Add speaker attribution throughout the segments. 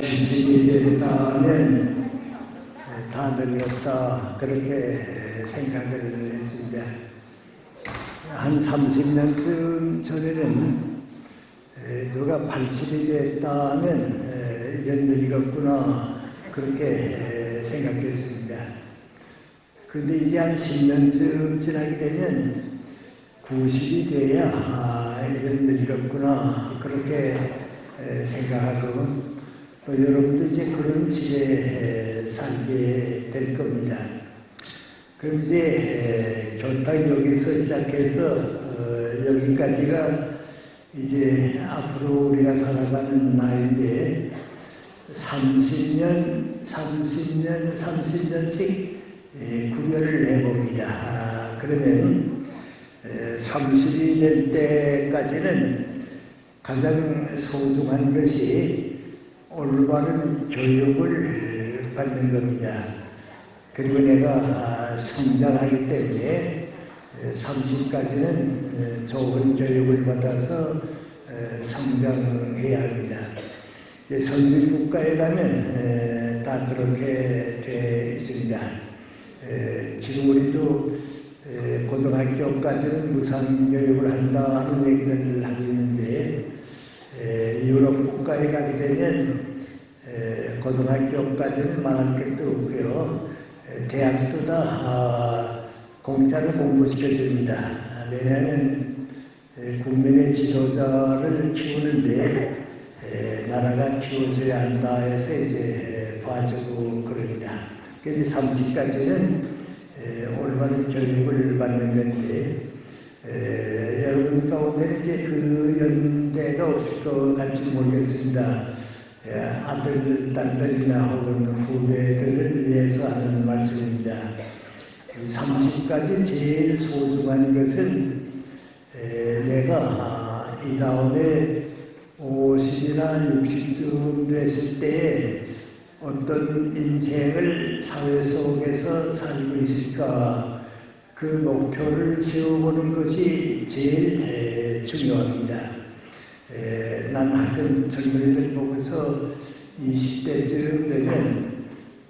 Speaker 1: 70이 됐다면 다 늙었다 그렇게 생각을 했습니다. 한 30년쯤 전에는 누가 80이 됐다면 이제 늙었구나 그렇게 생각했습니다. 근데 이제 한 10년쯤 지나게 되면 90이 돼야 이제 늙었구나 그렇게 생각하고 또 여러분도 이제 그런 집에 살게 될 겁니다. 그럼 이제 교탁 여기서 시작해서 여기까지가 이제 앞으로 우리가 살아가는 나이인데 30년씩 구별을 내봅니다. 그러면 30이 될 때까지는 가장 소중한 것이 올바른 교육을 받는 겁니다. 그리고 내가 성장하기 때문에 30까지는 좋은 교육을 받아서 성장해야 합니다. 선진국가에 가면 다 그렇게 되어 있습니다. 지금 우리도 고등학교까지는 무상교육을 한다 하는 얘기를 하고 있는데 유럽 국가에 가게 되면 고등학교까지는 말할 것도 없고요. 대학도 다 공짜로 공부시켜줍니다. 왜냐하면 국민의 지도자를 키우는데 나라가 키워줘야 한다 해서 이제 봐주고 그럽니다. 그래서 30까지는 올바른 교육을 받는 건데 여러분 가운데는 이제 그 연대가 없을 것 같지 모르겠습니다. 아들, 딸들이나 혹은 후배들을 위해서 하는 말씀입니다. 30까지 제일 소중한 것은 내가 이 다음에 50이나 60쯤 됐을 때에 어떤 인생을 사회 속에서 살고 있을까 그 목표를 세워보는 것이 제일 중요합니다. 난 학생 젊은이들 보면서 20대쯤 되면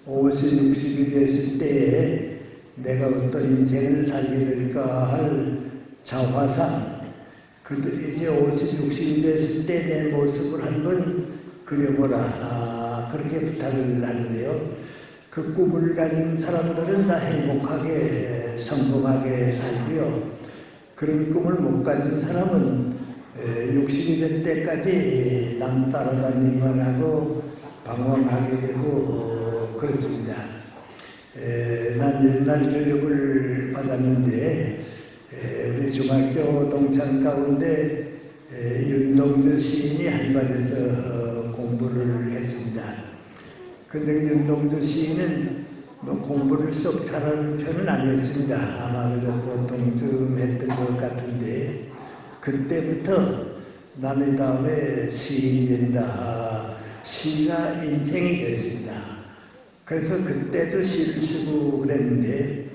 Speaker 1: 50, 60이 됐을 때에 내가 어떤 인생을 살게 될까 할 자화상 이제 50, 60이 됐을 때 내 모습을 한번 그려보라 그렇게 부탁을 하는데요. 그 꿈을 가진 사람들은 다 행복하게 성공하게 살고요. 그런 꿈을 못 가진 사람은 60이 될 때까지 남 따라다니기만 하고 방황하게 되고 그렇습니다. 난 옛날 교육을 받았는데 우리 중학교 동창 가운데 윤동주 시인이 한반에서 공부를 했습니다. 근데 윤동주 시인은 공부를 썩 잘하는 편은 아니었습니다. 아마 그저 보통 좀 했던 것 같은데 그때부터 나는 다음에 시인이 된다. 시가 인생이 됐습니다. 그래서 그때도 시를 쓰고 그랬는데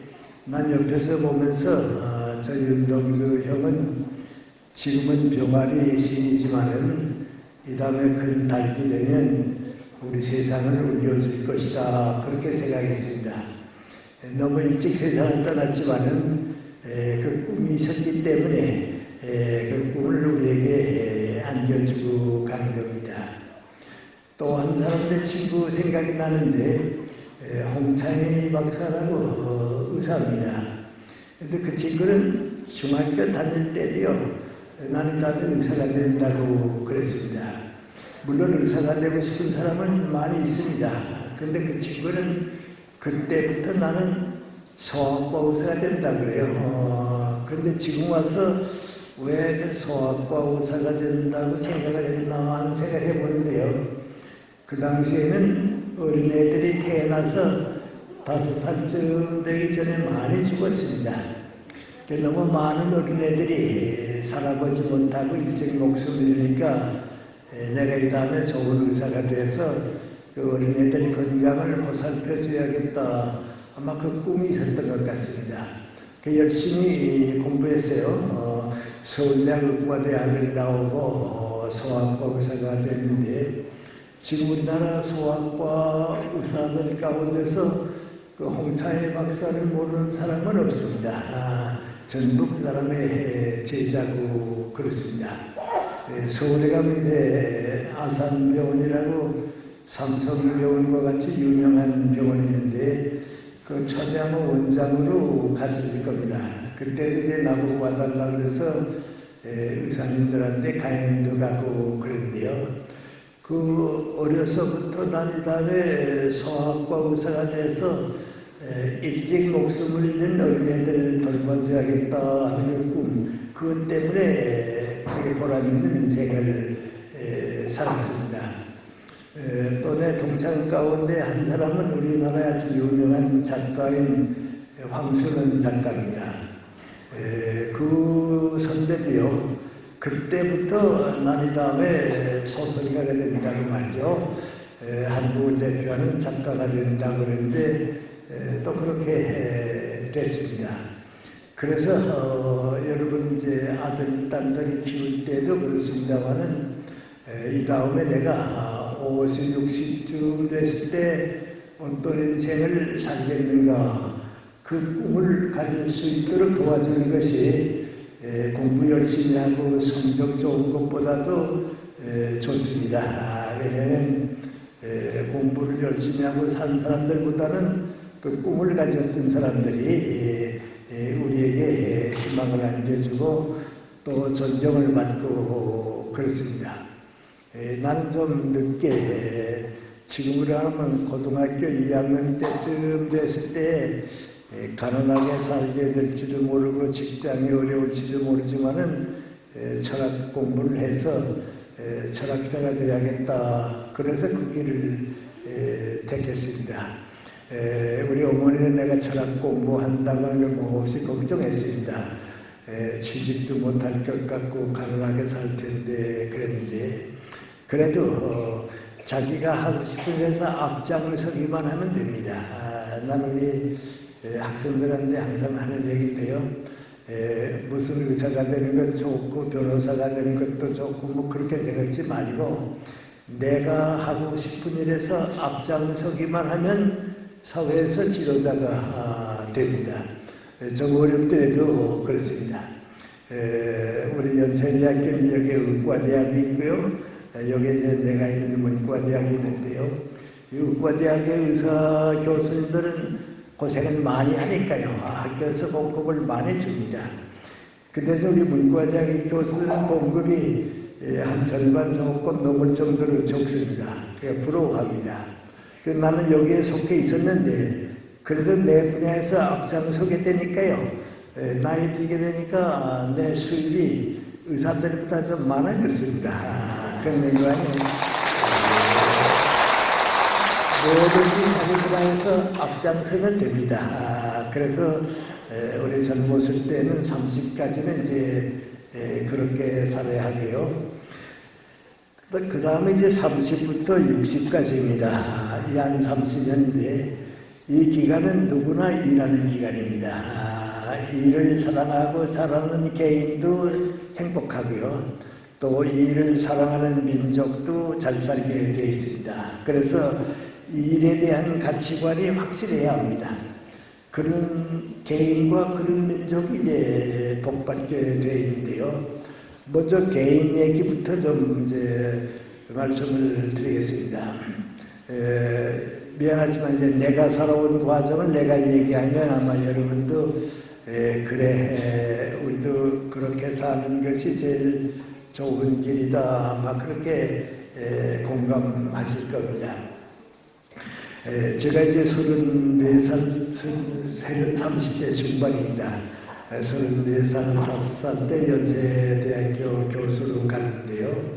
Speaker 1: 난 옆에서 보면서 저 윤동주 형은 지금은 병아리 시인이지만은 이 다음에 큰 달이 되면 우리 세상을 울려줄 것이다 그렇게 생각했습니다. 너무 일찍 세상을 떠났지만은 그 꿈이 있었기 때문에 그 꿈을 우리에게 안겨주고 간 겁니다. 또 한 사람들 친구 생각이 나는데 홍창희 박사라고 의사입니다. 근데 그 친구는 중학교 다닐 때도요 나는 다들 의사가 된다고 그랬습니다. 물론 의사가 되고 싶은 사람은 많이 있습니다. 그런데 그 친구는 그때부터 나는 소아과 의사가 된다 그래요. 그런데 지금 와서 왜 소아과 의사가 된다고 생각을 했나 하는 생각을 해보는데요. 그 당시에는 어린애들이 태어나서 5살쯤 되기 전에 많이 죽었습니다. 너무 많은 어린애들이 살아보지 못하고 일찍 목숨을 잃으니까 내가 이 다음에 좋은 의사가 돼서 그 어린애들 건강을 보살펴줘야겠다. 아마 그 꿈이 있었던 것 같습니다. 열심히 공부했어요. 서울대학의과대학을 나오고 소아과 의사가 됐는데 지금 우리나라 소아과 의사들 가운데서 그 홍차의 박사를 모르는 사람은 없습니다. 전부 그 사람의 제자고 그렇습니다. 서울에 가면 이제 아산병원이라고 삼성병원과 같이 유명한 병원이 있는데 그 처음에 아마 원장으로 갔을 겁니다. 그때도 이제 나보고 와달라고 그래서 의사님들한테 강연도 가고 그랬는데요. 그 어려서부터 다니다에 소아과 의사가 돼서 일찍 목숨을 잃는 어린애들 돌봐줘야겠다 하는 꿈, 그것 때문에 그게 보람 있는 인생을 살았습니다. 또 내 동창 가운데 한 사람은 우리나라의 아주 유명한 작가인 황순원 작가입니다. 그 선배도요, 그때부터 난 이 다음에 소설가가 된다고 말이죠. 한국을 대표하는 작가가 된다고 그랬는데 또 그렇게 됐습니다. 그래서 여러분 이제 아들, 딸들이 키울 때도 그렇습니다만은 이 다음에 내가 50, 60쯤 됐을 때 어떤 인생을 살겠는가, 그 꿈을 가질 수 있도록 도와주는 것이 공부 열심히 하고 성적 좋은 것보다도 좋습니다. 왜냐하면 공부를 열심히 하고 산 사람들보다는 그 꿈을 가졌던 사람들이 우리에게 희망을 안겨주고 또 존경을 받고 그렇습니다. 나는 좀 늦게, 지금으로 하면 고등학교 2학년 때쯤 됐을 때 가난하게 살게 될지도 모르고 직장이 어려울지도 모르지만은 철학 공부를 해서 철학자가 되어야겠다. 그래서 그 길을 택했습니다. 우리 어머니는 내가 철학 공부한다고 하는 걸 몹시 걱정했습니다. 취직도 못할 것 같고 가난하게 살 텐데 그랬는데, 그래도 자기가 하고 싶은 데서 앞장서기만 하면 됩니다. 나는 우리 학생들한테 항상 하는 얘기인데요. 무슨 의사가 되는 건 좋고 변호사가 되는 것도 좋고 뭐 그렇게 생각지 말고 내가 하고 싶은 일에서 앞장서기만 하면 사회에서 지도자가 됩니다. 좀 어렵더라도 그렇습니다. 우리 연세대학교 여기 의과대학이 있고요. 여기 이제 내가 있는 문과대학이 있는데요. 이 의과대학의 의사 교수님들은 고생을 많이 하니까요. 학교에서 공급을 많이 줍니다. 그래서 우리 문과대학의 교수는 공급이 한 절반 조금 넘을 정도로 적습니다. 부러워합니다. 나는 여기에 속해 있었는데 그래도 내 분야에서 앞장서게 되니까요. 나이 들게 되니까 내 수입이 의사들보다 좀 많아졌습니다. 그런 거 아니에요. 뭐든지 자기 분야에서 앞장서면 됩니다. 그래서 우리 젊었을 때는 30까지는 이제 그렇게 살아야 하고요. 그 다음에 이제 30부터 60까지입니다. 이 한 30년인데 이 기간은 누구나 일하는 기간입니다. 일을 사랑하고 잘하는 개인도 행복하고요. 또 일을 사랑하는 민족도 잘 살게 되어 있습니다. 그래서 일에 대한 가치관이 확실해야 합니다. 그런 개인과 그런 민족이 이제 복받게 되어 있는데요. 먼저 개인 얘기부터 좀 이제 말씀을 드리겠습니다. 미안하지만 이제 내가 살아온 과정을 내가 얘기하면 아마 여러분도 그래 우리도 그렇게 사는 것이 제일 좋은 길이다 아마 그렇게 공감하실 겁니다. 제가 이제 34살, 30대 중반입니다. 34살, 5살 때 연세대학교 교수로 갔는데요.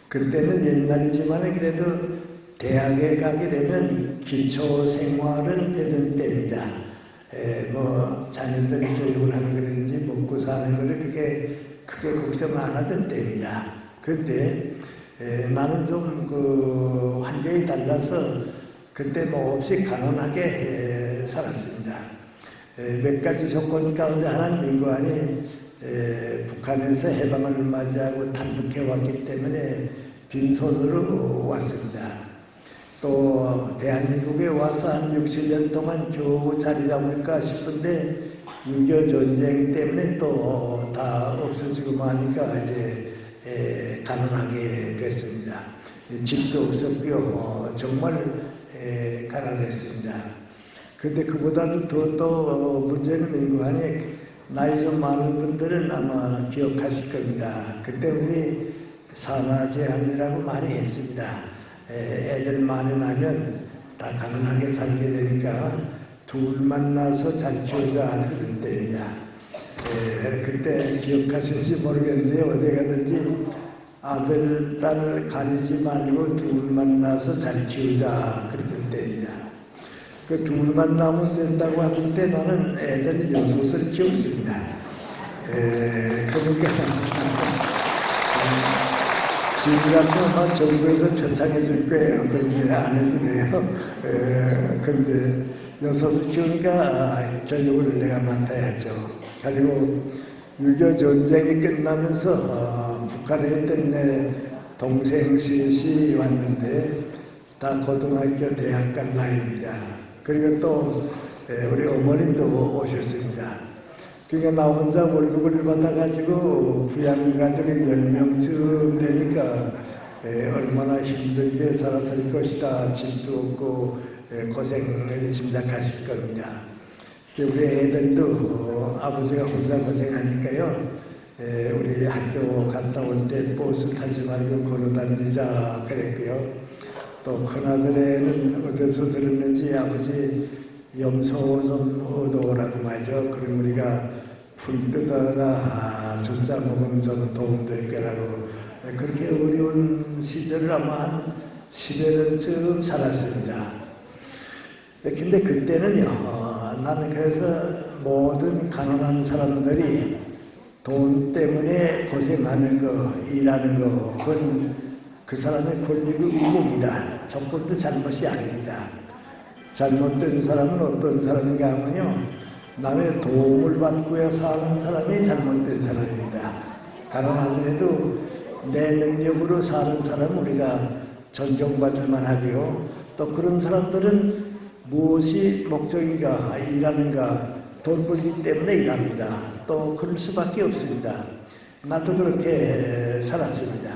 Speaker 1: 그때는 옛날이지만 그래도 대학에 가게 되면 기초생활은 되는 때입니다. 뭐 자녀들 교육을 하는 거라든지 먹고 사는 거를 그렇게 크게 걱정 안 하던 때입니다. 그런데 나는 좀 그 환경이 달라서 그때 뭐 없이 가난하게 살았습니다. 몇 가지 조건 가운데 하나는 인간이 북한에서 해방을 맞이하고 탈북해 왔기 때문에 빈손으로 왔습니다. 또 대한민국에 와서 한 6, 7년 동안 겨우 자리 잡을까 싶은데 6.25 전쟁 때문에 또 다 없어지고 하니까 이제 가난하게 됐습니다. 집도 없었고요. 정말 가난했습니다. 그런데 그보다도 더 문제는 민구하니 나이 좀 많은 분들은 아마 기억하실 겁니다. 그때 우리 산하제한이라고 많이 했습니다. 애들 많이 나면 다 가난하게 살게 되니까 둘 만나서 잘 키우자 그런 때입니다. 그때 기억하실지 모르겠는데 어디 가든지 아들, 딸 가리지 말고 둘 만나서 잘 키우자 그런 때입니다. 그 둘만 나면 된다고 하는데 나는 애들 6을 키웠습니다. 그러니까 지금 같은 정부에서 표창해 줄 거예요. 그런데 안 해주네요. 그런데 6을 키우니까 교육을 내가 맡아야죠. 그리고 6.25 전쟁이 끝나면서 북한에 있던 내 동생 셋이 왔는데 다 고등학교, 대학 간 나이입니다. 그리고 또 우리 어머님도 오셨습니다. 그러니까 나 혼자 월급을 받아가지고 부양가족이 10명쯤 되니까 얼마나 힘들게 살았을 것이다. 집도 없고 고생을 짐작하실 겁니다. 우리 애들도 아버지가 혼자 고생하니까요. 우리 학교 갔다 올 때 버스 타지 말고 걸어다니자 그랬고요. 또 큰아들애는 어디서 들었는지 아버지 염소 좀 얻어오라고 말이죠. 그럼 우리가 풀 뜯어가 젖자 먹으면 좀 도움될 거라고. 그렇게 어려운 시절을 아마 한 10여 년쯤 살았습니다. 근데 그때는요. 나는 그래서 모든 가난한 사람들이 돈 때문에 고생하는 거, 일하는 거, 그건 그 사람의 권리고 의무입니다. 조건도 잘못이 아닙니다. 잘못된 사람은 어떤 사람인가 하면요. 남의 도움을 받고야 사는 사람이 잘못된 사람입니다. 가난하더라도 내 능력으로 사는 사람은 우리가 존경받을 만하고요. 또 그런 사람들은 무엇이 목적인가, 일하는가, 돈 벌기 때문에 일합니다. 또 그럴 수밖에 없습니다. 나도 그렇게 살았습니다.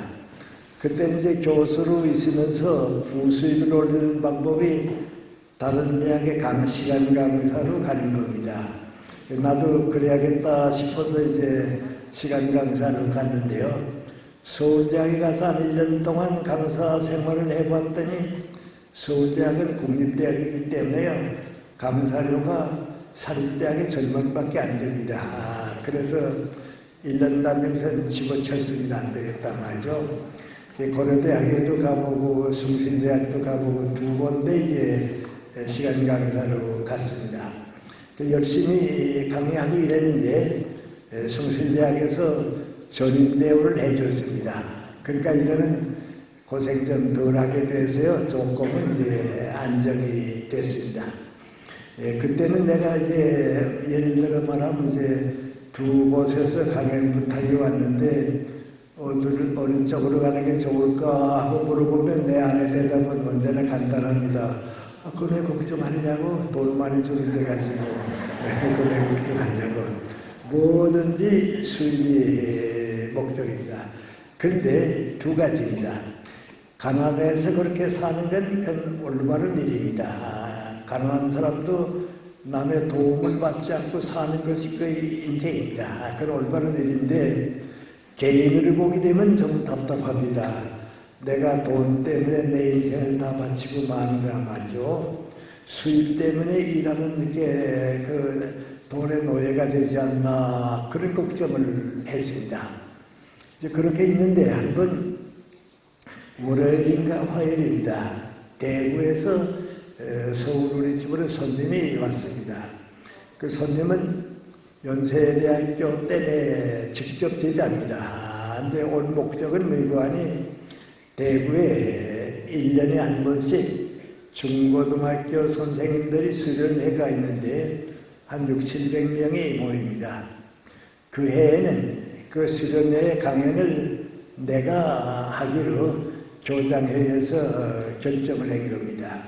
Speaker 1: 그때 이제 교수로 있으면서 부수입을 올리는 방법이 다른 대학의 시간 강사로 가는 겁니다. 나도 그래야겠다 싶어서 이제 시간 강사로 갔는데요. 서울대학에 가서 한 1년 동안 강사 생활을 해봤더니 서울대학은 국립대학이기 때문에요. 강사료가 사립대학의 절반밖에 안 됩니다. 그래서 1년 다니면서 집어쳤습니다. 안 되겠다 말이죠. 고려대학에도 가보고 숭실대학도 가보고 두 번째 이제 시간 강사로 갔습니다. 열심히 강의하기 이랬는데 숭실대학에서 전임대우를 해줬습니다. 그러니까 이제는 고생 좀 덜 하게 돼서요. 조금은 이제 안정이 됐습니다. 그때는 내가 이제 예를 들어 말하면 이제 두 곳에서 강연 부탁이 왔는데 어느 쪽으로 가는 게 좋을까 하고 물어보면 내 아내 대답은 언제나 간단합니다. 그래 걱정하느냐고 돈 많이 주는데 가지고 그래 걱정하느냐고 뭐든지 수입이 목적입니다. 그런데 두 가지입니다. 가난해서 그렇게 사는 건 올바른 일입니다. 가난한 사람도 남의 도움을 받지 않고 사는 것이 그 인생입니다. 그건 올바른 일인데 개인을 보게 되면 좀 답답합니다. 내가 돈 때문에 내 인생을 다 바치고 마는가 말이죠. 수입 때문에 일하는 이렇게 그 돈의 노예가 되지 않나 그런 걱정을 했습니다. 이제 그렇게 있는데 한번 월요일인가 화요일입니다. 대구에서 서울 우리 집으로 손님이 왔습니다. 그 손님은 연세대학교 때문에 직접 제자입니다. 근데 온 목적은 뭐니 대구에 1년에 한 번씩 중고등학교 선생님들이 수련회가 있는데 한 6, 700명이 모입니다. 그 해에는 그 수련회 강연을 내가 하기로 교장회에서 결정을 한 겁니다.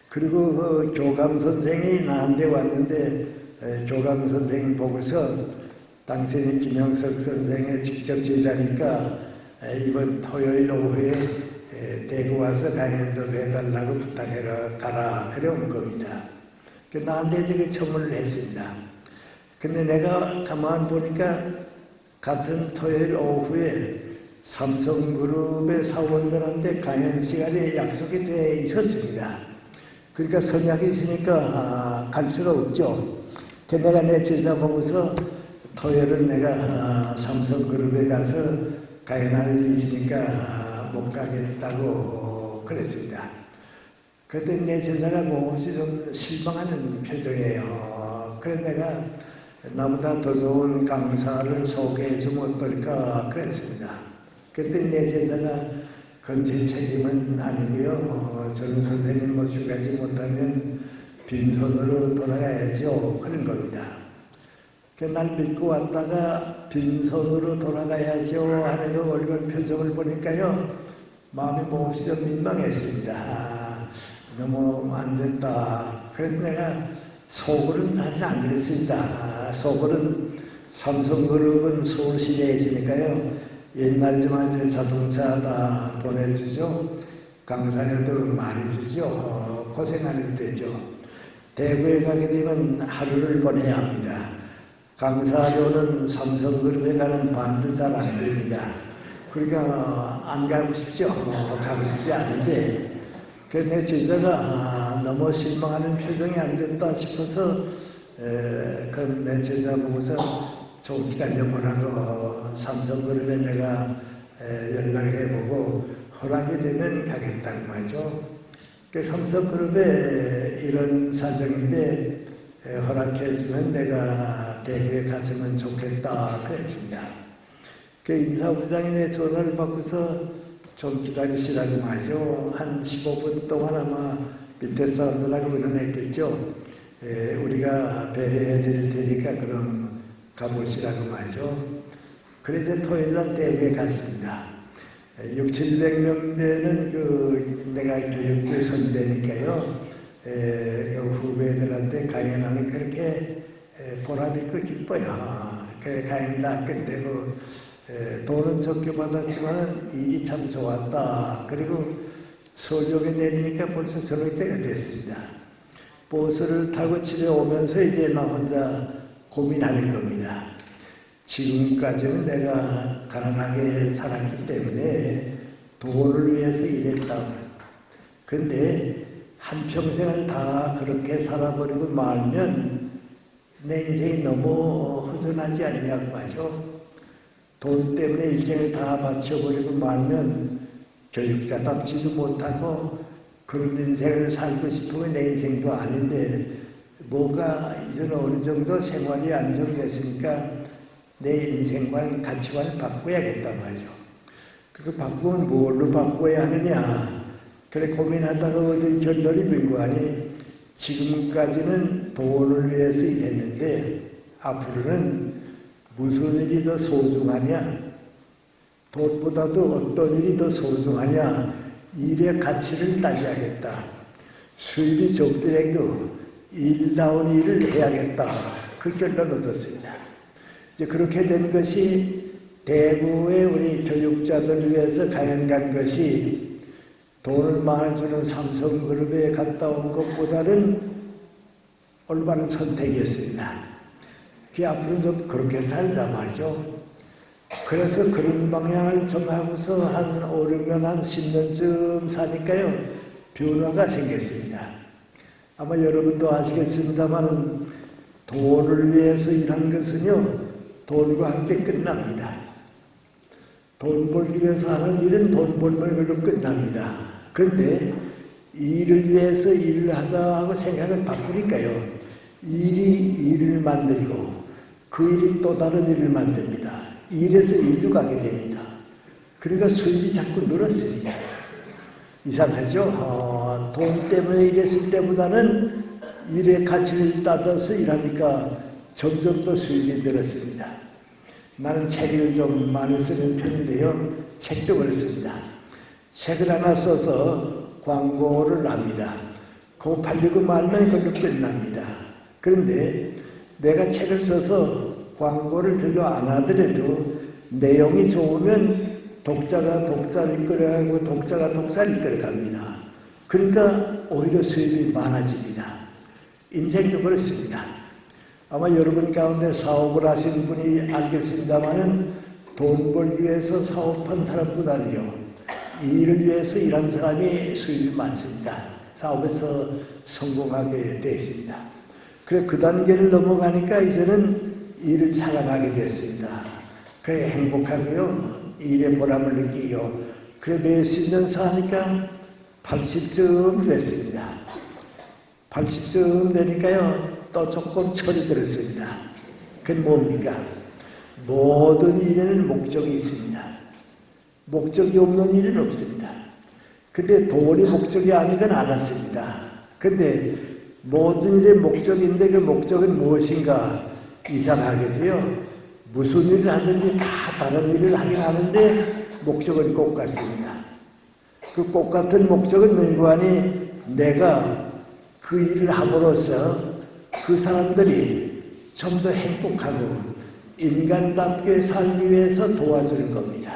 Speaker 1: 그리고 그 교감 선생이 나한테 왔는데 교감 선생 보고서 당신이 김영석 선생의 직접 제자니까 이번 토요일 오후에 대구 와서 강연 좀 해달라고 부탁해라 가라 그래 온 겁니다. 나한테 지금 청문을 했습니다. 근데 내가 가만 보니까 같은 토요일 오후에 삼성그룹의 사원들한테 강연 시간에 약속이 돼 있었습니다. 그러니까 선약이 있으니까 갈 수가 없죠. 내가 내 제자 보고서 토요일은 내가 삼성그룹에 가서 강연할 일이 있으니까 못 가겠다고 그랬습니다. 그랬더니 내 제자가 몹시 좀 실망하는 표정이에요. 그래서 내가 나보다 더 좋은 강사를 소개해 주면 어떨까 그랬습니다. 그랬더니 내 제자가 그건 제 책임은 아니고요. 저는 선생님 모시가지 못하면 빈손으로 돌아가야죠. 그런 겁니다. 날 믿고 왔다가 빈손으로 돌아가야죠 하는 그 얼굴 표정을 보니까요. 마음이 몹시 좀 민망했습니다. 너무 안 된다. 그래서 내가 속으로는 사실 안 그랬습니다. 속으로는 삼성그룹은 서울시내에 있으니까요. 옛날지만 자동차 다 보내주죠. 강사료도 많이 주죠. 고생하는 때죠. 대구에 가게 되면 하루를 보내야 합니다. 강사료는 삼성그룹에 가는 반도 잘 안 됩니다. 그러니까 안 가고 싶죠. 가고 싶지 않은데 내 제자가 너무 실망하는 표정이 안 됐다 싶어서 내 제자 보고서 좀 기다려보라고 삼성그룹에 내가 연락해보고 허락이 되면 가겠다는 말이죠. 삼성그룹에 이런 사정인데 허락해주면 내가 대구에 갔으면 좋겠다 그랬습니다. 인사부장이 내 전화를 받고서 좀 기다리시라고 말이죠. 한 15분 동안 아마 밑에 사람들하고 의논했겠죠. 우리가 배려해 드릴 테니까 그럼 가보시라고 말이죠. 그래서 토요일날 대구에 갔습니다. 600~700명 되는 내가 교육부 선배니까요. 후배들한테 강연하는 그렇게 보람 있고 기뻐요. 강연 다 끝내고 돈은 적게 받았지만 일이 참 좋았다. 그리고 서울역에 내리니까 벌써 저녁 때가 됐습니다. 버스를 타고 집에 오면서 이제 나 혼자 고민하는 겁니다. 지금까지는 내가 가난하게 살았기 때문에 돈을 위해서 일했다고. 근데 한평생을 다 그렇게 살아버리고 말면 내 인생이 너무 허전하지 않냐고 말이죠. 돈 때문에 인생을 다 바쳐버리고 말면 교육자답지도 못하고 그런 인생을 살고 싶으면 내 인생도 아닌데 뭐가 이제는 어느 정도 생활이 안정됐으니까 내 인생관, 가치관을 바꿔야겠단 말이죠. 그거 바꾸면 뭘로 바꿔야 하느냐. 그래 고민하다가 얻은 결론이 뭔가니 지금까지는 돈을 위해서 일했는데 앞으로는 무슨 일이 더 소중하냐? 돈보다도 어떤 일이 더 소중하냐? 일의 가치를 따져야겠다. 수입이 적더라도 일다운 일을 해야겠다. 그 결론을 얻었습니다. 이제 그렇게 된 것이 대구의 우리 교육자들 위해서 강연 간 것이 돈을 많이 주는 삼성그룹에 갔다 온 것보다는 올바른 선택이었습니다. 앞으로 좀 그렇게 살자 말이죠. 그래서 그런 방향을 정하고서 한 5, 6년, 한 10년쯤 사니까요. 변화가 생겼습니다. 아마 여러분도 아시겠습니다만 돈을 위해서 일한 것은요. 돈과 함께 끝납니다. 돈 벌기 위해서 하는 일은 돈 벌면 걸로 끝납니다. 그런데 일을 위해서 일을 하자 하고 생각을 바꾸니까요. 일이 일을 만들고 그 일이 또 다른 일을 만듭니다. 일에서 일로 가게 됩니다. 그러니까 수입이 자꾸 늘었습니다. 이상하죠? 돈 때문에 일했을 때보다는 일의 가치를 따져서 일하니까 점점 더 수입이 늘었습니다. 나는 책을 좀 많이 쓰는 편인데요. 책도 그렇습니다. 책을 하나 써서 광고를 합니다. 그거 팔리고 말면 그걸로 끝납니다. 그런데 내가 책을 써서 광고를 별로 안 하더라도 내용이 좋으면 독자가 독자를 이끌어가고 독자가 독자를 이끌어갑니다. 그러니까 오히려 수입이 많아집니다. 인생도 그렇습니다. 아마 여러분 가운데 사업을 하시는 분이 알겠습니다마는 돈 벌기 위해서 사업한 사람보다는요, 이 일을 위해서 일한 사람이 수입이 많습니다. 사업에서 성공하게 되었습니다. 그래 그 단계를 넘어가니까 이제는 일을 사랑하게 됐습니다. 그래 행복하고요, 일의 보람을 느끼고, 그래 몇십 년 사니까 80쯤 됐습니다. 80쯤 되니까요 또 조금 철이 들었습니다. 그건 뭡니까? 모든 일에는 목적이 있습니다. 목적이 없는 일은 없습니다. 근데 돈이 목적이 아닌 건 알았습니다. 근데 모든 일의 목적인데 그 목적은 무엇인가 이상하게 돼요. 무슨 일을 하든지 다 다른 일을 하긴 하는데 목적은 똑같습니다. 그 똑같은 목적은 맹구하니 내가 그 일을 함으로써 그 사람들이 좀 더 행복하고 인간답게 살기 위해서 도와주는 겁니다.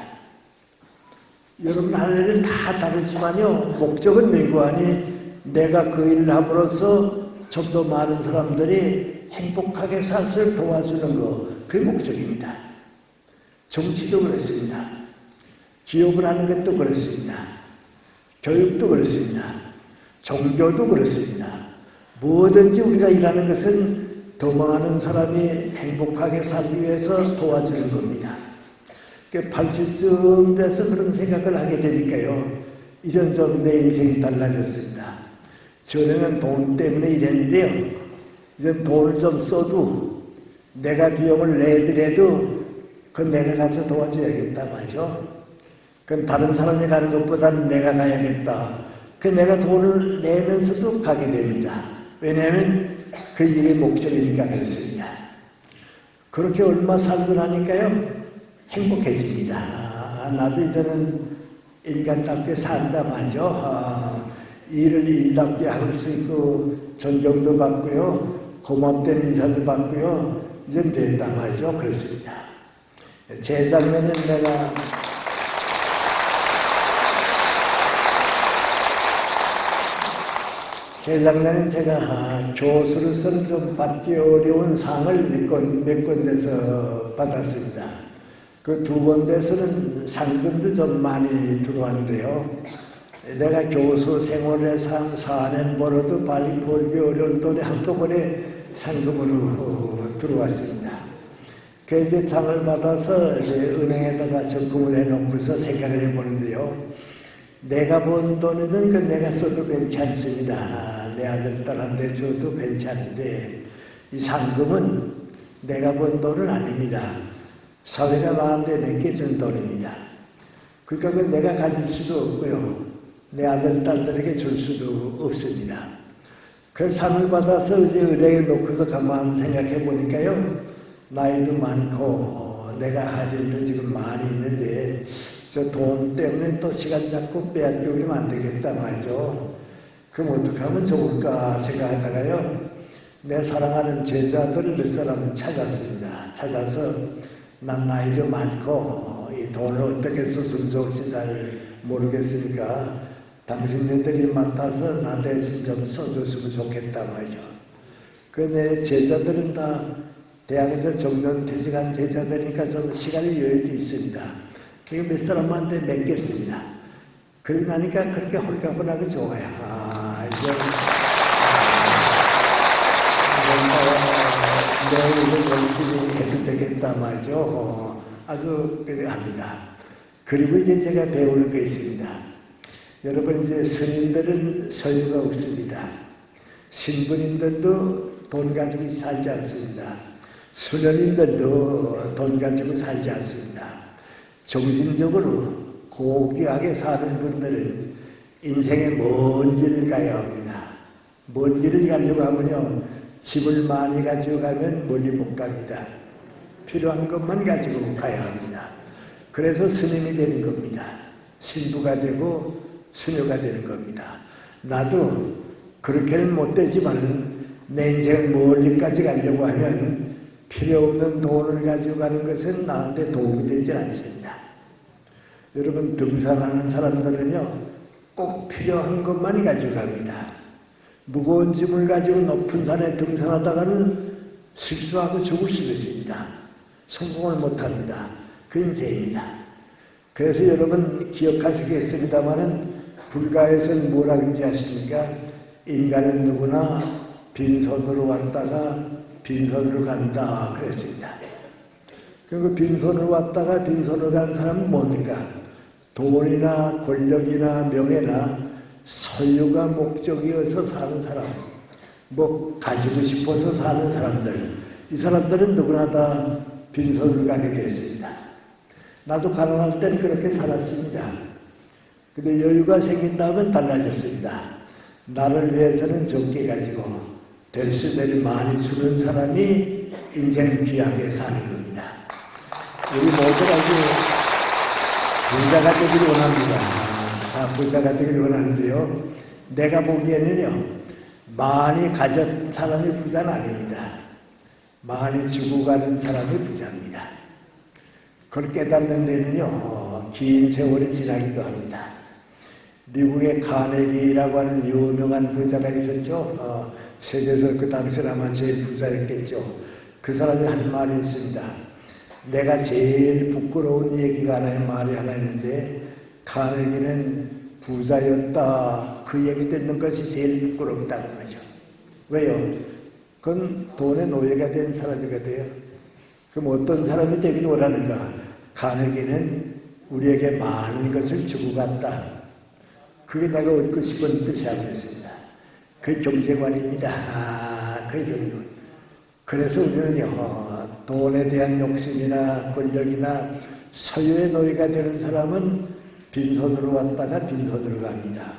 Speaker 1: 여러분 하늘은 다 다르지만요, 목적은 맹구하니 내가 그 일을 함으로써 좀 더 많은 사람들이 행복하게 살 수 있도록 도와주는 거, 그게 목적입니다. 정치도 그렇습니다. 기업을 하는 것도 그렇습니다. 교육도 그렇습니다. 종교도 그렇습니다. 뭐든지 우리가 일하는 것은 더 많은 사람이 행복하게 살기 위해서 도와주는 겁니다. 80쯤 돼서 그런 생각을 하게 되니까요, 이전 좀 내 인생이 달라졌습니다. 전에는 돈 때문에 일했는데요, 이제 돈을 좀 써도 내가 비용을 내더라도 그건 내가 가서 도와줘야겠다 말이죠. 그건 다른 사람이 가는 것보다는 내가 가야겠다. 그 내가 돈을 내면서도 가게 됩니다. 왜냐하면 그 일의 목적이니까 그렇습니다. 그렇게 얼마 살고 나니까요 행복해집니다. 나도 이제는 인간답게 산다 말이죠. 일을 일답게 할 수 있고 존경도 받고요, 고맙다는 인사도 받고요, 이젠 된다 말이죠. 그렇습니다. 재작년에 내가 재작년에 제가 교수로서는 좀 받기 어려운 상을 몇 군데서 받았습니다. 그 두 군데서는 상금도 좀 많이 들어왔는데요, 내가 교수 생활에서 한 4년 벌어도 빨리 벌기 어려운 돈이 한꺼번에 상금으로 들어왔습니다. 그 이제 상을 받아서 이제 은행에다가 적금을 해놓고서 생각을 해보는데요, 내가 번 돈은 그 내가 써도 괜찮습니다. 내 아들 딸한테 줘도 괜찮은데 이 상금은 내가 번 돈은 아닙니다. 사회가 나한테 맡겨준 돈입니다. 그러니까 그 내가 가질 수도 없고요, 내 아들 딸들에게 줄 수도 없습니다. 그 상을 받아서 이제 은행에 놓고서 가만히 생각해 보니까요, 나이도 많고 내가 할 일도 지금 많이 있는데 저 돈 때문에 또 시간 잡고 빼앗기면 안 되겠다 말이죠. 그럼 어떻게 하면 좋을까 생각하다가요, 내 사랑하는 제자들을 몇 사람을 찾았습니다. 찾아서 난 나이도 많고 이 돈을 어떻게 썼으면 좋을지 잘 모르겠으니까 당신네들이 맡아서 나 대신 좀 써줬으면 좋겠다 말이죠. 그 내 제자들은 다 대학에서 정년 퇴직한 제자들이니까 좀 시간이 여유도 있습니다. 그게 몇 사람한테 맡겼습니다. 그러고 나니까 그렇게 홀가분하게 좋아요. 이제 내일은 열심히 해도 되겠다 말이죠. 아주 합니다. 그리고 이제 제가 배우는 게 있습니다. 여러분, 이제 스님들은 소유가 없습니다. 신부님들도 돈 가지고 살지 않습니다. 수녀님들도 돈 가지고 살지 않습니다. 정신적으로 고귀하게 사는 분들은 인생의 먼 길을 가야 합니다. 먼 길을 가려고 하면요, 집을 많이 가지고 가면 멀리 못 갑니다. 필요한 것만 가지고 가야 합니다. 그래서 스님이 되는 겁니다. 신부가 되고 수녀가 되는 겁니다. 나도 그렇게는 못 되지만 내 인생 멀리까지 가려고 하면 필요 없는 돈을 가지고 가는 것은 나한테 도움이 되지 않습니다. 여러분, 등산하는 사람들은요, 꼭 필요한 것만 가지고 갑니다. 무거운 짐을 가지고 높은 산에 등산하다가는 실수하고 죽을 수도 있습니다. 성공을 못합니다. 그 인생입니다. 그래서 여러분 기억하시겠습니다마는 불가에서는 뭐라 그러지 않습니까? 인간은 누구나 빈손으로 왔다가 빈손으로 간다 그랬습니다. 그리고 빈손으로 왔다가 빈손으로 간 사람은 뭡니까? 돈이나 권력이나 명예나 소유가 목적이어서 사는 사람, 뭐 가지고 싶어서 사는 사람들, 이 사람들은 누구나 다 빈손으로 가게 되었습니다. 나도 가난할 때는 그렇게 살았습니다. 근데 여유가 생긴다면 달라졌습니다. 나를 위해서는 적게 가지고 될 수 있는 많이 주는 사람이 인생 귀하게 사는 겁니다. 우리 모두가 부자가 되기를 원합니다. 다 부자가 되기를 원하는데요. 내가 보기에는요, 많이 가진 사람이 부자는 아닙니다. 많이 주고 가는 사람이 부자입니다. 그걸 깨닫는 데는요, 긴 세월이 지나기도 합니다. 미국의 카네기라고 하는 유명한 부자가 있었죠. 세계에서 그 당시에 아마 제일 부자였겠죠. 그 사람이 한 말이 있습니다. 내가 제일 부끄러운 얘기가 말이 하나 있는데, 카네기는 부자였다. 그 얘기 듣는 것이 제일 부끄럽다는 거죠. 왜요? 그건 돈의 노예가 된 사람이거든요. 그럼 어떤 사람이 되길 원하는가? 카네기는 우리에게 많은 것을 주고 갔다. 그게 내가 얻고 싶은 뜻이 아니었습니다. 그게 경제관입니다. 그게 경제관. 그래서 우리는요, 돈에 대한 욕심이나 권력이나 소유의 노예가 되는 사람은 빈손으로 왔다가 빈손으로 갑니다.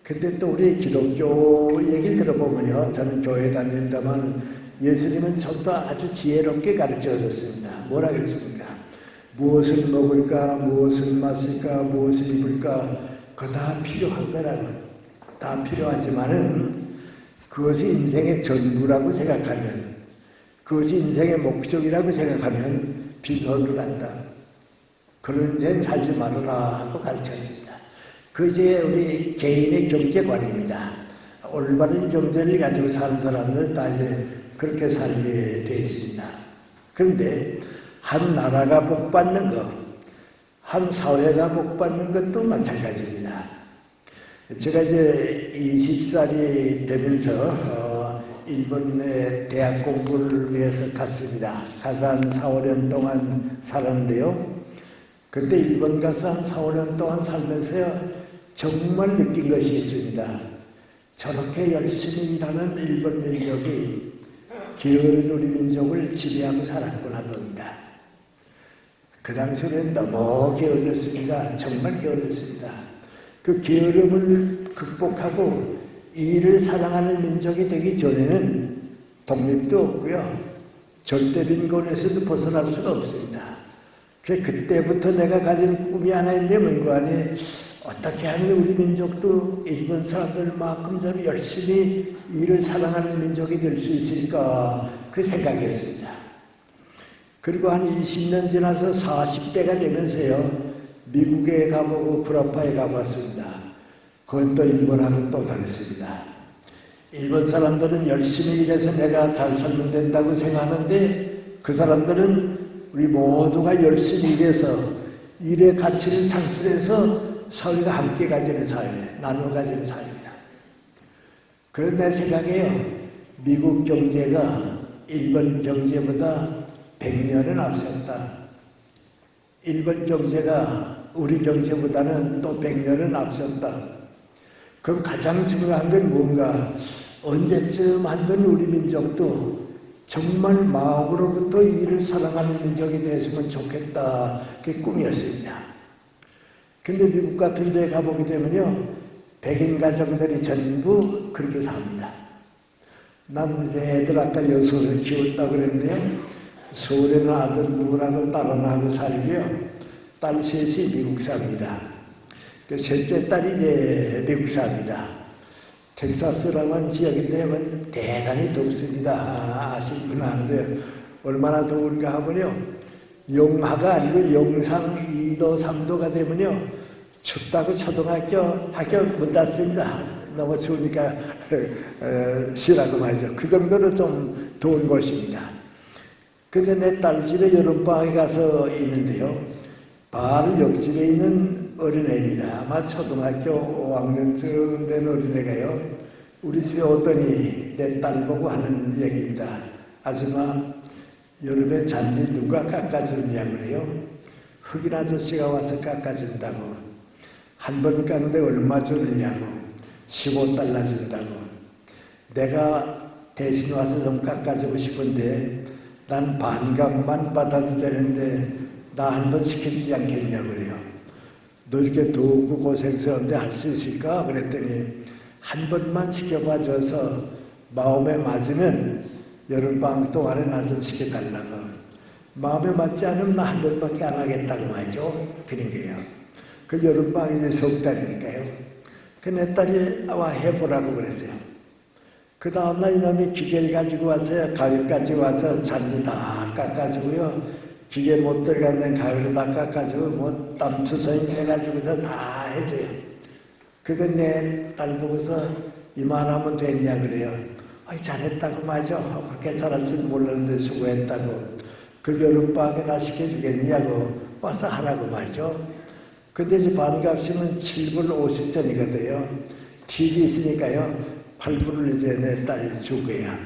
Speaker 1: 근데 또 우리 기독교 얘기를 들어보면요, 저는 교회 다닙니다만 예수님은 전부 아주 지혜롭게 가르쳐 줬습니다. 뭐라 그랬습니까? 무엇을 먹을까, 무엇을 마실까, 무엇을 입을까, 그거 다 필요한 거라고. 다 필요하지만은 그것이 인생의 전부라고 생각하면, 그것이 인생의 목적이라고 생각하면 빈손으로 간다. 그런 인생 살지 말아라 하고 가르쳤습니다. 그게 우리 개인의 경제관입니다. 올바른 경제를 가지고 사는 사람들 다 이제 그렇게 살게 되어 있습니다. 그런데 한 나라가 복받는 것, 한 사회가 복받는 것도 마찬가지입니다. 제가 이제 20살이 되면서 일본에 대학 공부를 위해서 갔습니다. 가서 한 4, 5년 동안 살았는데요. 그때 일본 가서 한 4, 5년 동안 살면서요, 정말 느낀 것이 있습니다. 저렇게 열심히 일하는 일본 민족이 게으른 우리 민족을 지배하고 살았구나 봅니다. 그 당시에는 너무 게을렀습니다. 정말 게을렀습니다. 그 게으름을 극복하고 일을 사랑하는 민족이 되기 전에는 독립도 없고요, 절대 빈곤에서도 벗어날 수가 없습니다. 그때부터 내가 가진 꿈이 하나 있는데 뭔가 아니, 어떻게 하면 우리 민족도 일본 사람들만큼 좀 열심히 일을 사랑하는 민족이 될 수 있을까, 그 생각했습니다. 그리고 한 20년 지나서 40대가 되면서요, 미국에 가보고 구라파에 가봤습니다. 그건 또 일본하고는 또 다르습니다. 일본 사람들은 열심히 일해서 내가 잘 살면 된다고 생각하는데, 그 사람들은 우리 모두가 열심히 일해서 일의 가치를 창출해서 사회가 함께 가지는 사회, 나누어 가지는 사회입니다. 그런 내 생각에요, 미국 경제가 일본 경제보다 100년은 앞섰다. 일본 경제가 우리 경제보다는 또 100년은 앞섰다. 그럼 가장 중요한 건 뭔가, 언제쯤 한번 우리 민족도 정말 마음으로부터 일을 사랑하는 민족이 됐으면 좋겠다. 그게 꿈이었습니다. 근데 미국 같은 데 가보게 되면요, 백인 가정들이 전부 그렇게 삽니다. 난 이제 애들 아까 6을 키웠다고 그랬는데요, 서울에는 아들 누구라고 딸 하나 하고 살고요, 딸 셋이 미국 삽니다. 그 셋째 딸이 이제 미국 삽니다. 텍사스라고 하는 지역인데 대단히 덥습니다. 아실 분은 아는데요. 얼마나 더운가 하면요. 영하가 아니고 영상 2도, 3도가 되면요. 춥다고 초등학교 학교 못 닫습니다. 너무 추우니까 쉬라고 말이죠. 그 정도로 좀 더운 곳입니다. 근데 내 딸 집에 여름방학에 가서 있는데요. 바로 옆집에 있는 어린애입니다. 아마 초등학교 5학년쯤 된 어린애가요. 우리 집에 오더니 내 딸 보고 하는 얘기입니다. 아줌마, 여름에 잔디 누가 깎아주느냐 그래요. 흑인 아저씨가 와서 깎아준다고. 한 번 깎는데 얼마 주느냐고. 15달러 준다고. 내가 대신 와서 좀 깎아주고 싶은데 난 반값만 받아도 되는데 나 한 번 시켜주지 않겠냐 그래요. 너 이렇게 덥고 고생스러운데 할 수 있을까? 그랬더니 한 번만 시켜봐줘서 마음에 맞으면 여름방학 동안에 나 좀 시켜달라고. 마음에 맞지 않으면 나 한 번밖에 안 하겠다고 말이죠. 그런 거예요. 그 여름방학이 이제 석 달이니까요. 그 내 딸이 와 해보라고 그랬어요. 그 다음날 이놈이 기계를 가지고 와서요. 가위까지 와서 잔디 다 깎아주고요. 기계 못 들어가는 가위로 다 깎아주고 뭐 땀투성이 해가지고서 다 해줘요. 그건 내 딸 보고서 이만하면 됐냐 그래요. 아이 잘했다고 말이죠. 그렇게 잘할 줄 몰랐는데 수고했다고. 그 여름방학에 나 시켜주겠냐고 와서 하라고 말이죠. 근데 이제 반값이면 7불 50전이거든요. TV 있으니까요. 8불을 이제 내 딸이 줄 거야.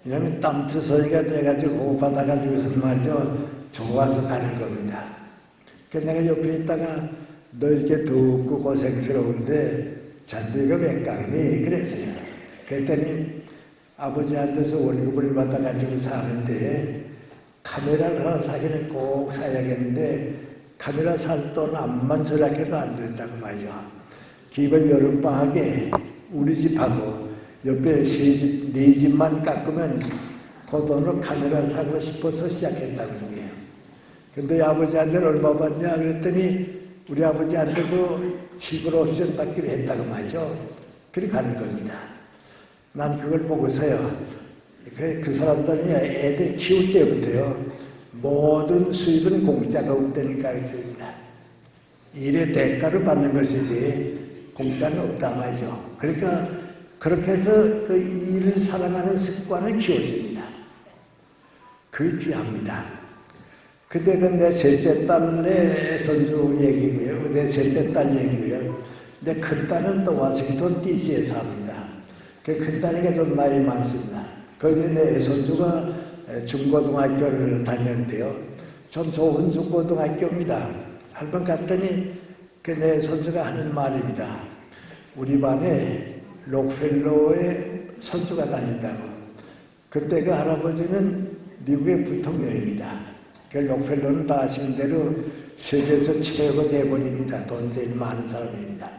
Speaker 1: 왜냐면 땀투성이가 돼가지고 받아가지고서 말이죠. 좋아서 가는 겁니다. 그래서 내가 옆에 있다가 너 이렇게 덥고 고생스러운데 잔디가 왜 깎니? 그랬어요. 그랬더니 아버지한테서 월급을 받아가지고 사는데 카메라를 하나 사기는 꼭 사야겠는데 카메라 살 돈 암만 절약해도 안 된다고 말이죠. 기본 여름방학에 우리 집하고 옆에 네 집만 깎으면 그 돈으로 카메라 사고 싶어서 시작했다는 거예요. 근데 아버지한테는 얼마 받냐 그랬더니 우리 아버지한테도 7불 옵션 받기로 했다고 말이죠. 그렇게 가는 겁니다. 난 그걸 보고서요. 그 사람들이 애들 키울 때부터요. 모든 수입은 공짜가 없다니까 그랬습니다. 일의 대가로 받는 것이지 공짜는 없다 말이죠. 그러니까 그렇게 해서 그 일을 사랑하는 습관을 키워줍니다. 그게 귀합니다. 근데 그 내 셋째 딸의 손주 얘기고요. 내 셋째 딸 얘기고요. 내 큰딸은 또 워싱턴 DC에 삽니다. 그 큰딸이가 좀 나이 많습니다. 거기에 내 손주가 중고등학교를 다녔는데요. 좀 좋은 중고등학교입니다. 한 번 갔더니 그 내 손주가 하는 말입니다. 우리 반에 록펠러의 손주가 다닌다고. 그때 그 할아버지는 미국의 부통령입니다. 그 록펠러는 다 아시는 대로 세계에서 최고 재벌입니다. 돈 제일 많은 사람입니다.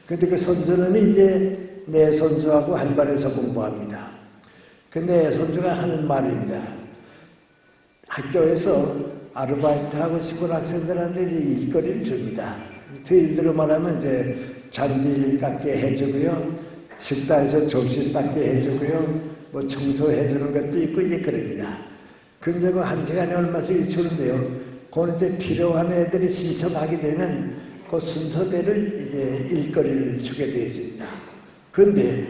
Speaker 1: 그런데 그 손주는 이제 내 손주하고 한 반에서 공부합니다. 근데 손주가 하는 말입니다. 학교에서 아르바이트 하고 싶은 학생들한테 이제 일거리를 줍니다. 예를 말하면 이제 잔디 깎게 해주고요. 식당에서 접시 닦게 해주고요. 뭐 청소해주는 것도 있고 이제 그럽니다. 근데 그 한 시간에 얼마씩 주는데요. 그건 이제 필요한 애들이 신청하게 되면 그 순서대로 이제 일거리를 주게 되어 있습니다. 그런데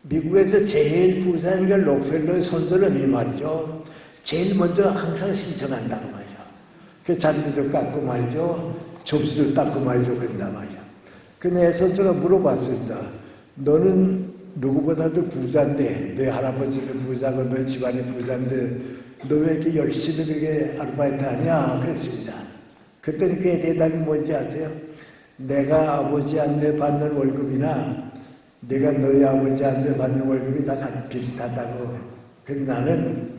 Speaker 1: 미국에서 제일 부자인 게 록펠러의 손주는 이 말이죠. 제일 먼저 항상 신청한다고 말이죠. 그 잔디도 깎고 말이죠. 접시도 닦고 말이죠. 그런단 말이죠. 그 내 손주가 물어봤습니다. 너는 누구보다도 부자인데, 내 할아버지도 부자고 너 집안이 부자인데 너 왜 이렇게 열심히 그렇게 아르바이트 하냐? 그랬습니다. 그때는 그의 대답이 뭔지 아세요? 내가 아버지한테 받는 월급이나 내가 너희 아버지한테 받는 월급이 다 비슷하다고. 그래서 나는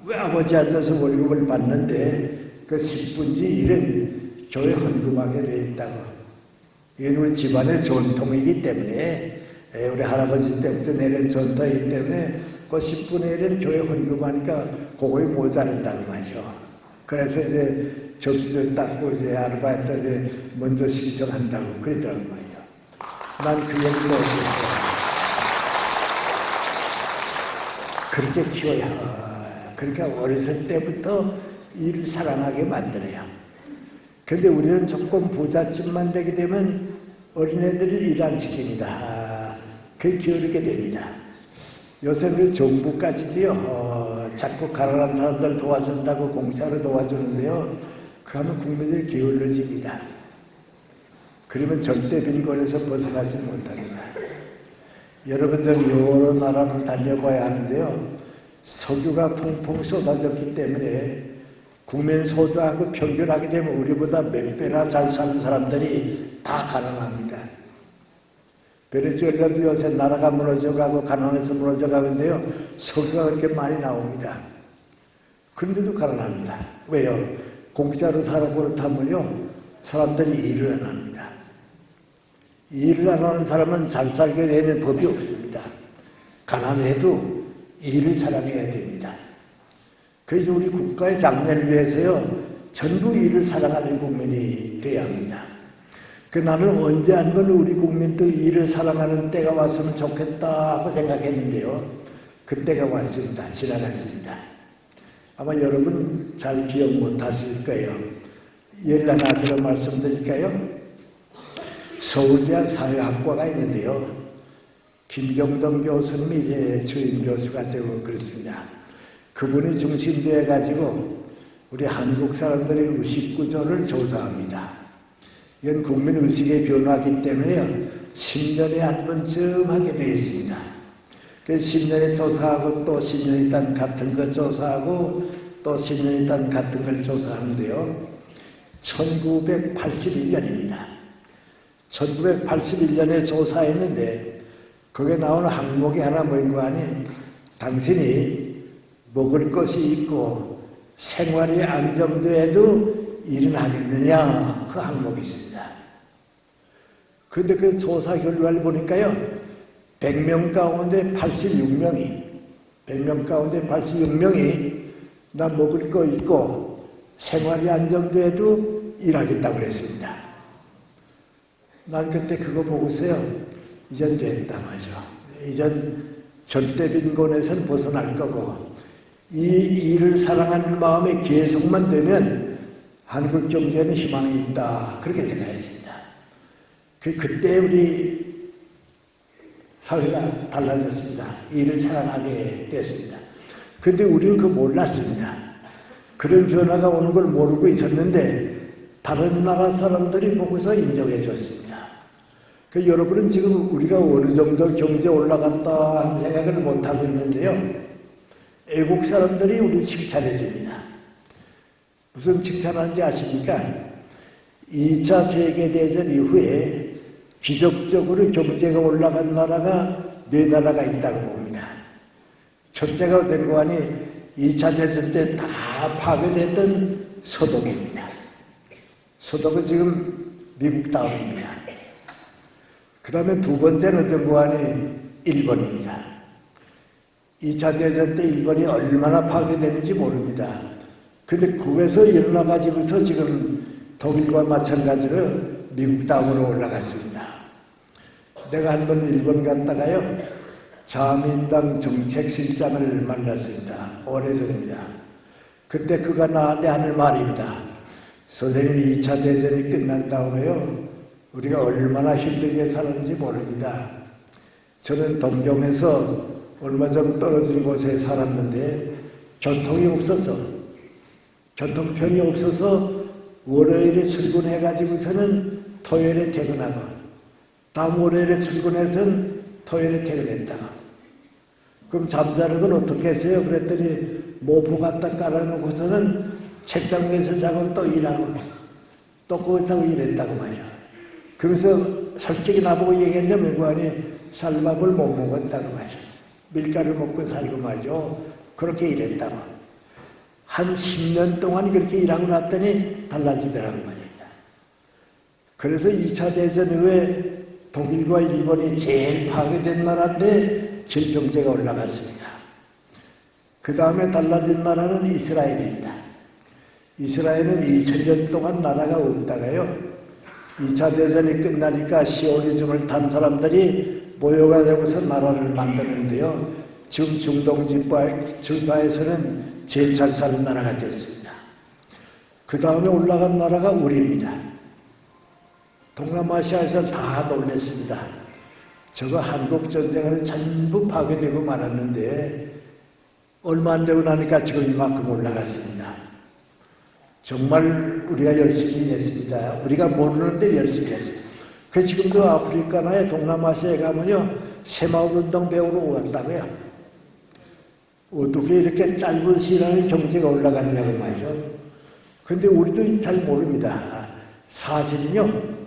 Speaker 1: 왜 아버지한테서 월급을 받는데 그 10분지 1은 교회 헌금하게 돼 있다고. 이건 우리 집안의 전통이기 때문에 우리 할아버지 때부터 내린 전통이기 때문에 그 10분의 1은 교회 헌금하니까 그거에 모자란다는 말이죠. 그래서 이제 접시를 닦고 이제 아르바이트를 먼저 신청한다고 그러더라고요. 난 그 얘기를 했어요. 그렇게 키워야, 그러니까 어렸을 때부터 일을 사랑하게 만들어야. 근데 우리는 조금 부잣집만 되게 되면 어린애들을 일 안 시킵니다. 그게 기울게 됩니다. 요새는 정부까지도요, 자꾸 가난한 사람들 도와준다고 공짜로 도와주는데요, 그러면 국민들이 기울어집니다. 그러면 절대 빈곤에서 벗어나지 못합니다. 여러분들 여러 나라를 달려봐야 하는데요, 석유가 펑펑 쏟아졌기 때문에 국민 소득하고 평균하게 되면 우리보다 몇 배나 잘 사는 사람들이 다 가난합니다. 베네수엘라도 요새 나라가 무너져가고 가난해서 무너져가는데요, 석유가 그렇게 많이 나옵니다. 그런데도 가난합니다. 왜요? 공짜로 살아버릇하면요, 사람들이 일을 안 합니다. 일을 안 하는 사람은 잘 살게 되는 법이 없습니다. 가난해도 일을 사랑해야 됩니다. 그래서 우리 국가의 장래를 위해서요, 전부 일을 사랑하는 국민이 되어야 합니다. 나는 언제 한번 우리 국민도 일을 사랑하는 때가 왔으면 좋겠다 하고 생각했는데요, 그때가 왔습니다. 지나갔습니다. 아마 여러분 잘 기억 못하실 거예요. 예를 하나 들어 말씀드릴까요? 서울대학 사회학과가 있는데요, 김경동 교수님이 이제 주임 교수가 되고 그렇습니다. 그분이 중심되어 가지고 우리 한국 사람들의 의식 구조를 조사합니다. 이건 국민 의식의 변화이기 때문에 10년에 한 번쯤 하게 되어 있습니다. 그래서 10년에 조사하고 또 10년 있다 같은 걸 조사하고 또 10년 있다 같은 걸 조사하는데요, 1981년입니다. 1981년에 조사했는데 거기에 나오는 항목이 하나 뭐인 거 아니, 당신이 먹을 것이 있고 생활이 안정돼도 일은 하겠느냐, 그 항목이 있습니다. 그런데 그 조사 결과를 보니까요, 100명 가운데 86명이 나 먹을 거 있고 생활이 안정돼도 일하겠다고 그랬습니다. 난 그때 그거 보고서요, 이젠 됐다 말이죠. 이젠 절대 빈곤에선 벗어날 거고, 이 일을 사랑하는 마음이 계속만 되면 한국 경제는 희망이 있다, 그렇게 생각했습니다. 그때 우리 사회가 달라졌습니다. 일을 사랑하게 됐습니다. 그런데 우리는 그거 몰랐습니다. 그런 변화가 오는 걸 모르고 있었는데 다른 나라 사람들이 보고서 인정해 줬습니다. 여러분은 지금 우리가 어느 정도 경제 올라갔다 하는 생각을 못하고 있는데요, 애국 사람들이 우리 칭찬해 줍니다. 무슨 칭찬하는지 아십니까? 2차 세계대전 이후에 기적적으로 경제가 올라간 나라가 네 나라가 있다고 봅니다. 첫째가 된 거 아니, 2차 대전 때 다 파괴됐던 서독입니다. 서독은 지금 미국 다음입니다. 그 다음에 두 번째는 된 거 아니, 일본입니다. 2차 대전 때 일본이 얼마나 파괴되는지 모릅니다. 근데 거기서 일어나가지고서 지금 독일과 마찬가지로 미국 다음으로 올라갔습니다. 내가 한번 일본 갔다가요, 자민당 정책실장을 만났습니다. 오래전입니다. 그때 그가 나한테 하는 말입니다. 선생님이 2차 대전이 끝난 다음에요, 우리가 얼마나 힘들게 살았는지 모릅니다. 저는 동경에서 얼마 좀 떨어진 곳에 살았는데 교통편이 없어서 월요일에 출근해가지고서는 토요일에 퇴근하고, 다음 월요일에 출근해서는 토요일에 퇴근했다가, 그럼 잠자는 건 어떻게 했어요? 그랬더니 모포 갖다 깔아놓고서는 책상 위에서 자고 또 일하고 또 거기서 일했다고 말이야. 그래서 솔직히 나보고 얘기했냐면 그 안에 쌀밥을 못 먹었다고 말이야. 밀가루 먹고 살고 말이죠. 그렇게 일했다고. 한 10년 동안 그렇게 일하고 났더니 달라지더라고 말입니다. 그래서 2차 대전 후에 독일과 일본이 제일 파괴된 나라인데 질병제가 올라갔습니다. 그 다음에 달라진 나라는 이스라엘입니다. 이스라엘은 2000년 동안 나라가 없다가요. 2차 대전이 끝나니까 시오니즘을 탄 사람들이 모여가지고서 나라를 만드는데요. 지금 중동 지파에서는 제일 잘 사는 나라가 됐습니다. 그 다음에 올라간 나라가 우리입니다. 동남아시아에서 다 놀랬습니다. 저거 한국 전쟁은 전부 파괴되고 말았는데 얼마 안 되고 나니까 지금 이만큼 올라갔습니다. 정말 우리가 열심히 했습니다. 우리가 모르는데 열심히 했습니다. 그 지금도 아프리카나 동남아시아에 가면요 새마을운동 배우러 왔다고요. 어떻게 이렇게 짧은 시간에 경제가 올라갔냐고 말이죠. 근데 우리도 잘 모릅니다. 사실은요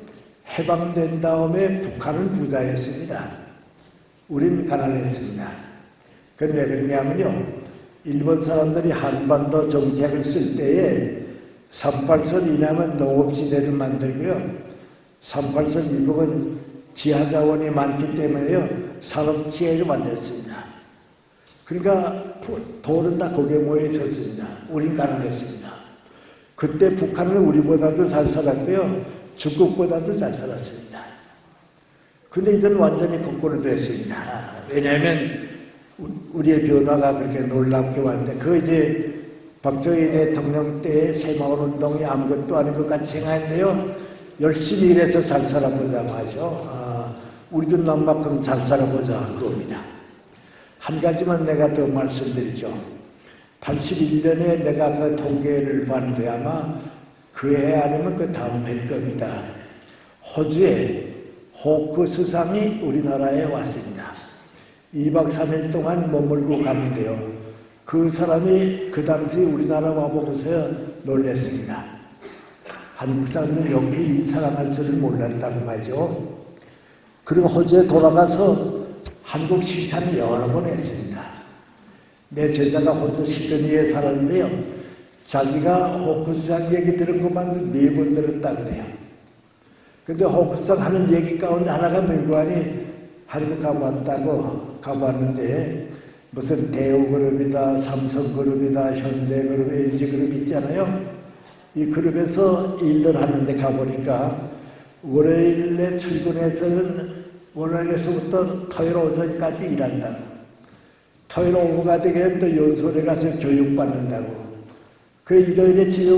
Speaker 1: 해방된 다음에 북한은 부자였습니다. 우린 가난했습니다. 그건 왜 그러냐면요 일본 사람들이 한반도 정책을 쓸 때에 38선 이남은 농업지대를 만들고요. 38선 이북은 지하자원이 많기 때문에요. 산업지혜를 만들었습니다. 그러니까 돌은 다 거기에 모여 있었습니다. 우린 가난했습니다. 그때 북한은 우리보다도 잘 살았고요. 중국보다도 잘 살았습니다. 근데 이제는 완전히 거꾸로 됐습니다. 왜냐하면 우리의 변화가 그렇게 놀랍게 왔는데 그 이제 박정희 대통령 때의 새마을운동이 아무것도 아닌 것 같이 생각했는데요. 열심히 일해서 잘 살아보자 하죠. 우리도 남만큼 잘 살아보자 그겁니다. 한 가지만 내가 더 말씀드리죠. 81년에 내가 그 통계를 봤는데 아마 그 해 아니면 그 다음 해일 겁니다. 호주에 호크 수상이 우리나라에 왔습니다. 2박 3일 동안 머물고 가는데요. 그 사람이 그 당시 우리나라 와보고서 놀랐습니다. 한국 사람들은 여기 사랑할 줄을 몰랐다고 말이죠. 그리고 호주에 돌아가서 한국 칭찬을 여러 번 했습니다. 내 제자가 호주 시드니에 살았는데요. 자기가 호크상 얘기 들은 것만 4번 들었다 그래요. 근데 호크상 하는 얘기 가운데 하나가 물건이 한국 가봤는데 무슨 대우그룹이다, 삼성그룹이다, 현대그룹, LG그룹 있잖아요. 이 그룹에서 일을 하는데 가보니까 월요일에 출근해서는 월요일에서부터 토요일 오전까지 일한다고. 토요일 오후가 되게 또 연수원에 가서 교육받는다고. 그 일요일에 집에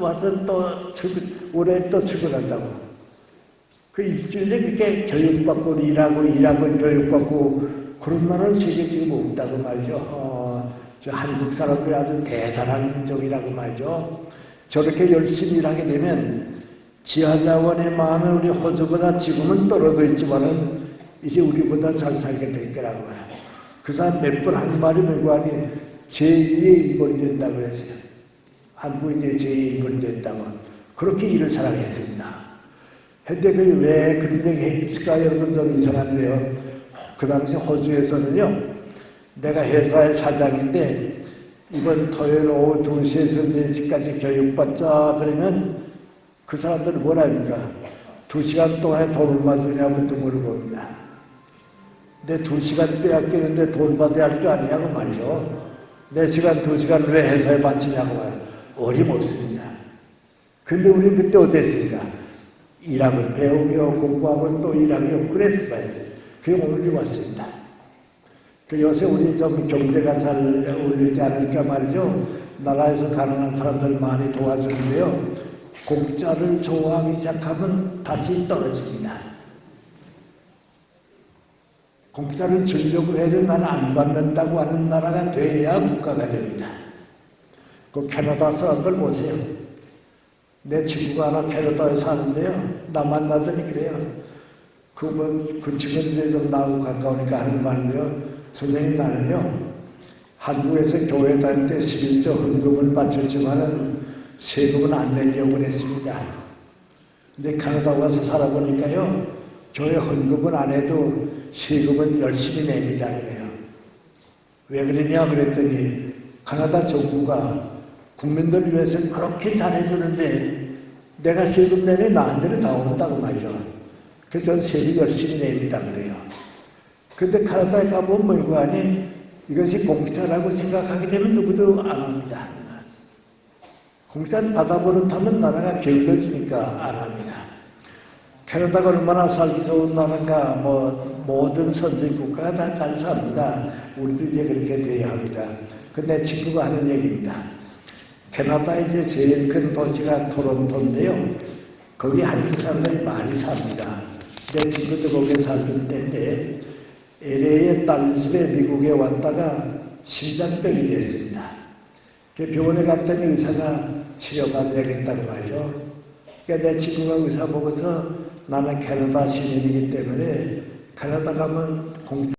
Speaker 1: 와서 또 월요일 또 출근한다고. 그 일주일에 그렇게 교육받고 일하고 교육받고 그런 나라는 세계 지금 없다고 말이죠. 저 한국 사람들이 아주 대단한 민족이라고 말이죠. 저렇게 열심히 일하게 되면 지하자원의 많은 우리 호주보다 지금은 떨어져 있지만은 이제 우리보다 잘 살게 될 거라고 해요. 그 사람 몇 번 한 말이 물건이 제2의 인본이 된다고 했어요. 한국이 이제 제2의 인본이 된다고. 그렇게 일을 사랑했습니다. 근데 그 왜 그런 얘기 했을까 여러분 좀 이상한데요. 그 당시 호주에서는요, 내가 회사의 사장인데 이번 토요일 오후 2시에서 4시까지 교육받자 그러면 그 사람들은 뭐라 합니까? 2시간 동안에 돈을 받으냐고 물어봅니다. 근데 2시간 빼앗기는데 돈 받아야 할 거 아니냐고 말이죠. 4시간, 2시간 왜 회사에 바치냐고 말이죠. 어림없습니다. 근데 우리 그때 어땠습니까? 일하고 배우며 공부하고 또 일하며 그래서 말이죠. 그게 오늘이 왔습니다. 그 요새 우리 좀 경제가 잘 어울리지 않으니까 말이죠. 나라에서 가난한 사람들 많이 도와주는데요. 공짜를 좋아하기 시작하면 다시 떨어집니다. 공짜를 주려고 해도 나는 안 받는다고 하는 나라가 돼야 국가가 됩니다. 그 캐나다 사람들 보세요. 내 친구가 하나 캐나다에 사는데요. 나 만나더니 그래요. 그 친구는 이제 좀 나하고 가까우니까 하는 말인데요. 선생님 나는요. 한국에서 교회 다닐 때 11조 헌금을 바쳤지만은 세금은 안 내려고 그랬습니다. 근데 캐나다 와서 살아보니까요. 교회 헌금은 안 해도 세금은 열심히 냅니다. 그래요. 왜 그러냐 그랬더니 캐나다 정부가 국민들 위해서 그렇게 잘해주는데 내가 세금 내면 나한테는 다 온다고 말이죠. 그래서 저는 세금 열심히 냅니다. 그래요. 근데 캐나다에 가보면 뭐고 하니 이것이 공짜라고 생각하게 되면 누구도 안 합니다. 공산 받아버릇하면 나라가 길어지니까 안 합니다. 캐나다가 얼마나 살기 좋은 나라인가, 모든 선진 국가가 다 잘 삽니다. 우리도 이제 그렇게 돼야 합니다. 그 내 친구가 하는 얘기입니다. 캐나다 이제 제일 큰 도시가 토론토인데요. 거기 한국 사람들이 많이 삽니다. 내 친구도 거기에 살던 때인데 LA의 딸 집에 미국에 왔다가 심장병이 됐습니다. 병원에 갔더니 의사가 치료받아야겠다고 하죠. 그러니까 내 친구가 의사 보고서 나는 캐나다 시민이기 때문에 캐나다 가면 공짜